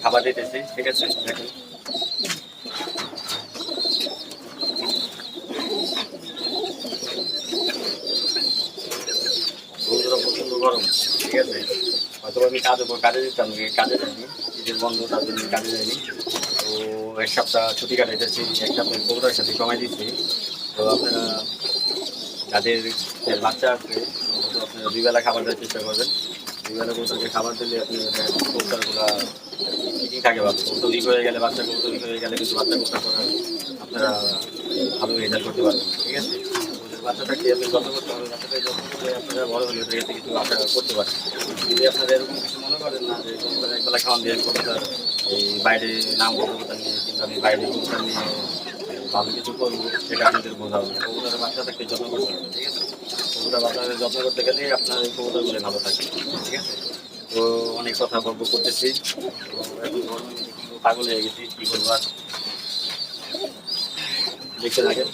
খাবার দিতেছি, ঠিক আছে? দেখেন রোদটা প্রচন্ড গরম, ঠিক আছে? হয়তো আমি কাজে দিতাম, কাজে যাইনি, ঈদের বন্ধ, তার জন্য কাজে যাইনি। তো এক সপ্তাহ ছুটি কাটাইতেছি, এক সপ্তাহ কবুতরের সাথে সময় দিচ্ছি। তো আপনারা যাদের বাচ্চা আছে, অন্তত আপনারা দুই বেলা খাবার দেওয়ার চেষ্টা করবেন। দুই বেলা কবুতরকে খাবার দিলে আপনি কবুতরগুলো আর কি ঠিকই থাকে। বা কবুতর উইক হয়ে গেলে, বাচ্চা কবুতর উইক হয়ে গেলে কিন্তু বাচ্চা কবুতর করার আপনারা ভালো রেজাল্ট করতে পারবেন, ঠিক আছে? ওদের বাচ্চাটাকে আপনি যত্ন করতে হবে, বাচ্চাটাকে যত্ন করলে আপনারা বড় হলে ওদের কাছে কিছু আশা করতে পারেন। যদি আপনারা এরকম কিছু মনে করেন না যে কবুতর একবেলা খাওয়ান দিয়ে কবুতর এই বাইরে নাম কবুতর নিয়ে, কিন্তু আমি বাইরে কবুতর নিয়ে ভালো কিছু করবো, সেটা আপনাদের বোঝা হবে। কবুতরের বাচ্চাটাকে যত্ন করতে হবে, ঠিক আছে? কবুতর বাচ্চাদের যত্ন করতে গেলে আপনার এই কবুতরগুলো ভালো থাকে, ঠিক আছে? তো অনেক কথা গল্প করতেছি, তো এখন গরমে কিন্তু পাগল হয়ে গেছি, কি করবো আর। দেখতে থাকেন,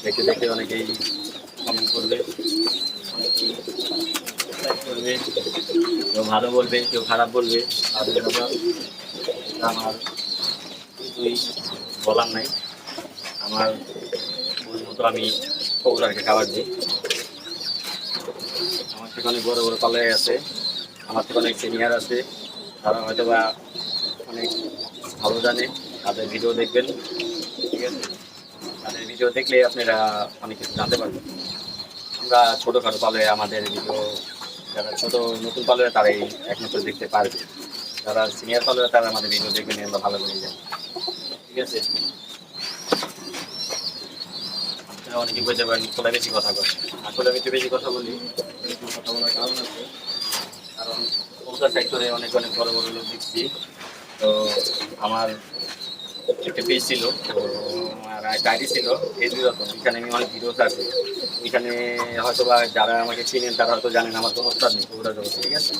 দেখতে দেখতে অনেকেই কমেন্ট করবে, অনেকেই লাইক করবে, কেউ ভালো বলবে, কেউ খারাপ বলবে, তাদের কথা আমার কিছুই বলার নাই। আমার ভুল মতো আমি কবুতরকে খাবার দিই। আমার থেকে অনেক বড় বড় পালাই আছে, আমার থেকে অনেক সিনিয়র আছে, তারা হয়তো বা অনেক ভালো জানে। তাদের ভিডিও দেখবেন, ঠিক আছে? তাদের ভিডিও দেখলে আপনারা অনেক কিছু জানতে পারবেন। আমরা ছোটোখাটো পালে আমাদের ভিডিও, যারা ছোট নতুন পালে তারাই একমাত্র দেখতে পারবে। যারা সিনিয়র পালে তারা আমাদের ভিডিও দেখবেন, আমরা ভালো করে যাই, ঠিক আছে? আপনারা অনেকে বলতে পারেন তোলা বেশি কথা বলে, আসলে আমি একটু বেশি কথা বলি। এরকম কথা বলার কারণ আছে, কারণ কলকাতা সেক্টরে অনেক অনেক বড় বড় লোক দেখছি। তো আমার একটা পেজ ছিল, তো আমার একটা আইডি ছিল ফেসবুক রতন, ওইখানে আমি অনেক ভিডিও ছাড়ছি। ওইখানে হয়তো বা যারা আমাকে চিনেন তারা হয়তো জানেন আমার কোনো ওস্তাদ নেই কবুতর জগতে, ঠিক আছে?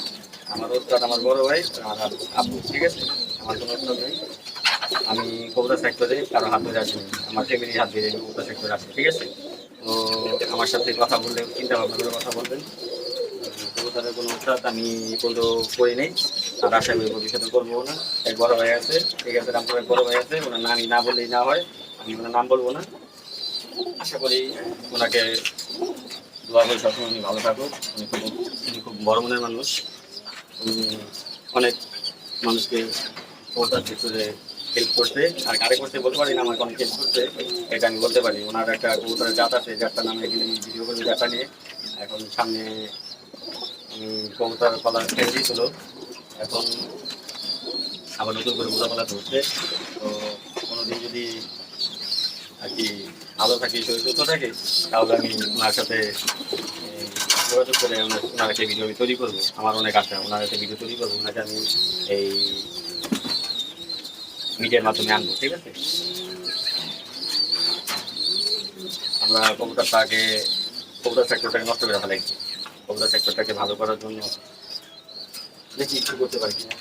আমার ওস্তাদ আমার বড় ভাই আর আব্বু, ঠিক আছে? আমার কোনো ওস্তাদ নেই। আমি কবুতর সেক্টরে কারো হাত ধরে আসিনি, আমার ফ্যামিলির হাত ধরে কবুতর সেক্টরে আসি, ঠিক আছে? তো আমার সাথে কথা বললে চিন্তা ভাবনা করে কথা বলবেন। কবুতরের কোনো উৎসাহ আমি কোনো করি নেই, আর আশা করি ভবিষ্যতে করবো না। এক বড় ভাই আছে, ঠিক আছে? রামপুর এক বড় ভাই আছে, ওনার নাম না বললেই না হয়, আমি ওনার নাম বলবো না। আশা করি ওনাকে দোয়া করি সবসময় উনি ভালো থাকুক। উনি খুব বড় মনের মানুষ। উনি অনেক মানুষকে কবুতর সেক্টরে হেল্প করতে, আর কারে করতে বলতে পারি না, আমাকে অনেক হেল্প করতে, এটা আমি বলতে পারি। ওনার একটা কবুতরের জাত আছে, জাতটার নামে এখানে ভিডিও করে জাতটা নিয়ে এখন সামনে কবুতর পালা ছেড়ে দিয়েছিল, এখন আবার নতুন করে বোঝাপড়া ধরছে। তো কোনোদিন যদি আর কি ভালো থাকি, শরীর সুস্থ থাকে, তাহলে আমি ওনার সাথে যোগাযোগ করে ওনার একটা ভিডিও তৈরি করবো। আমার অনেক আশা, ওনার একটা ভিডিও তৈরি করবো, ওনাকে আমি এই মিডিয়ার মাধ্যমে আনবো, ঠিক আছে? আমরা কবুতর সেক্টরটাকে নষ্ট করে ফেলাইছি। কবুতর সেক্টরটাকে ভালো করার জন্য দেখি একটু করতে পারি কিনা।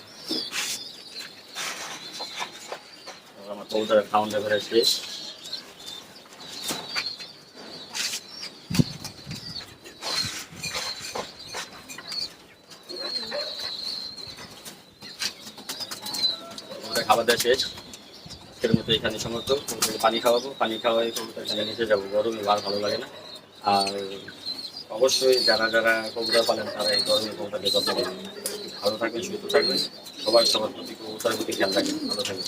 আমার কবুতরের খাওয়ান ব্যাপারে শেষ। কবুতর খাবার দেওয়া শেষ, আজকের মতো এখানে সমাপ্ত। কবুতরকে পানি খাওয়াবো, পানি খাওয়াই কবুতর এখানে নিচে যাবো, গরমে ভালো লাগে না। আর অবশ্যই যারা যারা কবুতর পালেন তারা এই গরমে কবুতরকে যত্ন করবেন। ভালো থাকবেন, সুস্থ থাকবেন, সবার প্রতি কবুতরের প্রতি খেয়াল রাখবেন, ভালো থাকবেন।